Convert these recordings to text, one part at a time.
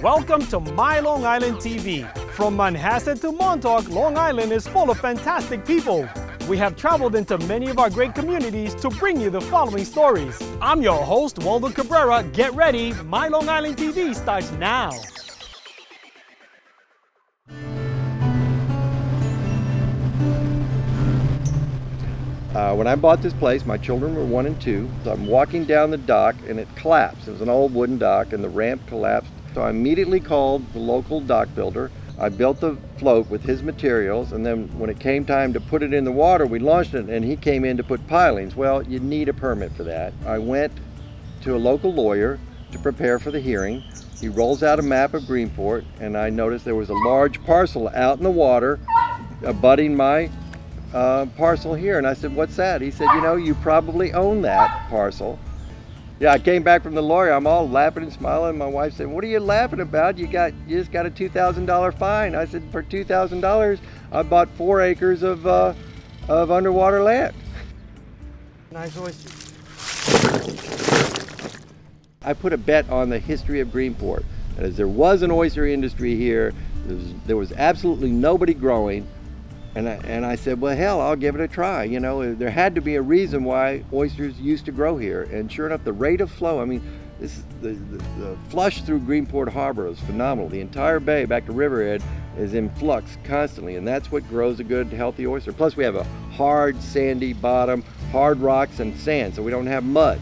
Welcome to My Long Island TV. From Manhasset to Montauk, Long Island is full of fantastic people. We have traveled into many of our great communities to bring you the following stories. I'm your host, Waldo Cabrera. Get ready, My Long Island TV starts now. When I bought this place, my children were 1 and 2. So I'm walking down the dock and it collapsed. It was an old wooden dock and the ramp collapsed. So I immediately called the local dock builder. I built the float with his materials, and then when it came time to put it in the water, we launched it and he came in to put pilings. Well, you need a permit for that. I went to a local lawyer to prepare for the hearing. He rolls out a map of Greenport and I noticed there was a large parcel out in the water abutting my parcel here, and I said, "What's that?" He said, "You know, you probably own that parcel." Yeah, I came back from the lawyer, I'm all laughing and smiling. My wife said, "What are you laughing about? You just got a $2,000 fine." I said, "For $2,000, I bought 4 acres of underwater land." Nice oyster. I put a bet on the history of Greenport. As there was an oyster industry here, there was absolutely nobody growing. And I said, well, hell, I'll give it a try. You know, there had to be a reason why oysters used to grow here. And sure enough, the rate of flow, I mean, the flush through Greenport Harbor is phenomenal. The entire bay back to Riverhead is in flux constantly, and that's what grows a good, healthy oyster. Plus, we have a hard, sandy bottom, hard rocks and sand, so we don't have mud.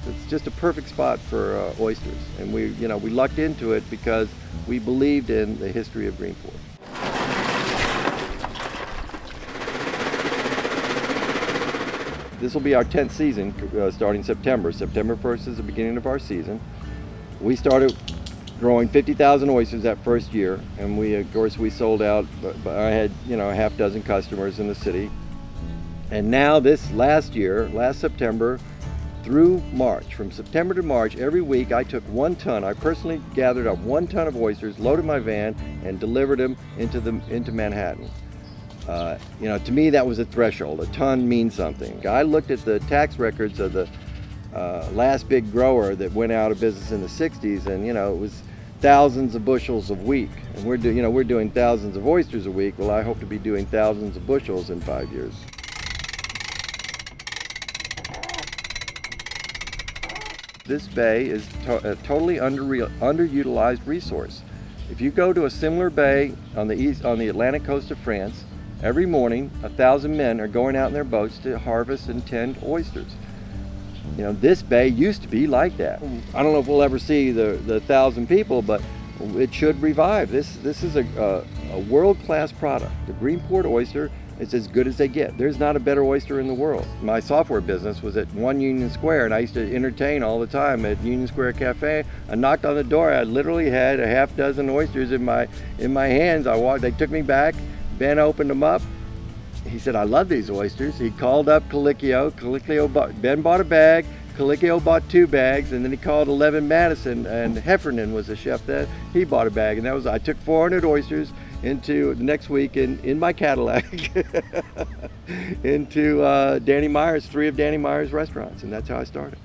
It's just a perfect spot for oysters. And we lucked into it because we believed in the history of Greenport. This will be our 10th season starting September. September 1st is the beginning of our season. We started growing 50,000 oysters that first year, and of course we sold out, but I had a half dozen customers in the city. And now this last September through March, from September to March, every week I took 1 ton. I personally gathered up 1 ton of oysters, loaded my van, and delivered them into Manhattan. To me that was a threshold. A ton means something. I looked at the tax records of the last big grower that went out of business in the 60s, and it was thousands of bushels a week. And we're doing thousands of oysters a week. Well, I hope to be doing thousands of bushels in 5 years. This bay is a totally underutilized resource. If you go to a similar bay on the Atlantic coast of France, every morning, 1,000 men are going out in their boats to harvest and tend oysters. This bay used to be like that. I don't know if we'll ever see the 1,000 people, but it should revive. This is a world-class product. The Greenport oyster is as good as they get. There's not a better oyster in the world. My software business was at 1 Union Square, and I used to entertain all the time at Union Square Cafe. I knocked on the door. I literally had a half dozen oysters in my hands. They took me back. Ben opened them up. He said, "I love these oysters." He called up Colicchio. Ben bought a bag. Colicchio bought 2 bags, and then he called 11 Madison, and Heffernan was the chef then. He bought a bag, and I took 400 oysters into the next week in my Cadillac into Danny Meyer's, 3 of Danny Meyer's restaurants, and that's how I started.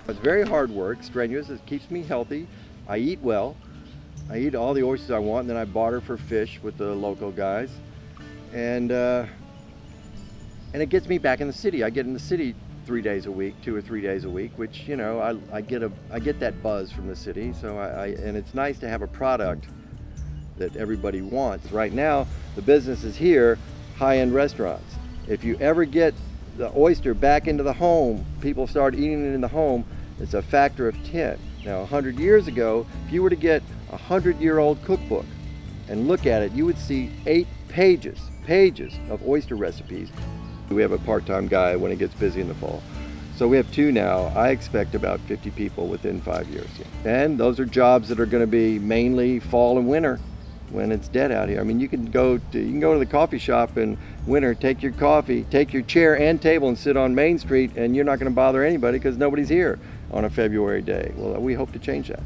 It's very hard work, strenuous. It keeps me healthy. I eat well. I eat all the oysters I want, and then I barter for fish with the local guys. And it gets me back in the city. I get in the city 3 days a week, 2 or 3 days a week, which I get that buzz from the city. So and it's nice to have a product that everybody wants. Right now, the business is here, high-end restaurants. If you ever get the oyster back into the home, people start eating it in the home, it's a factor of 10. Now, 100 years ago, if you were to get a 100-year-old cookbook and look at it, you would see 8 pages of oyster recipes. We have a part-time guy when it gets busy in the fall. So we have 2 now. I expect about 50 people within 5 years. And those are jobs that are going to be mainly fall and winter when it's dead out here. I mean, you can go to the coffee shop in winter, take your coffee, take your chair and table and sit on Main Street, and you're not going to bother anybody because nobody's here on a February day. Well, we hope to change that.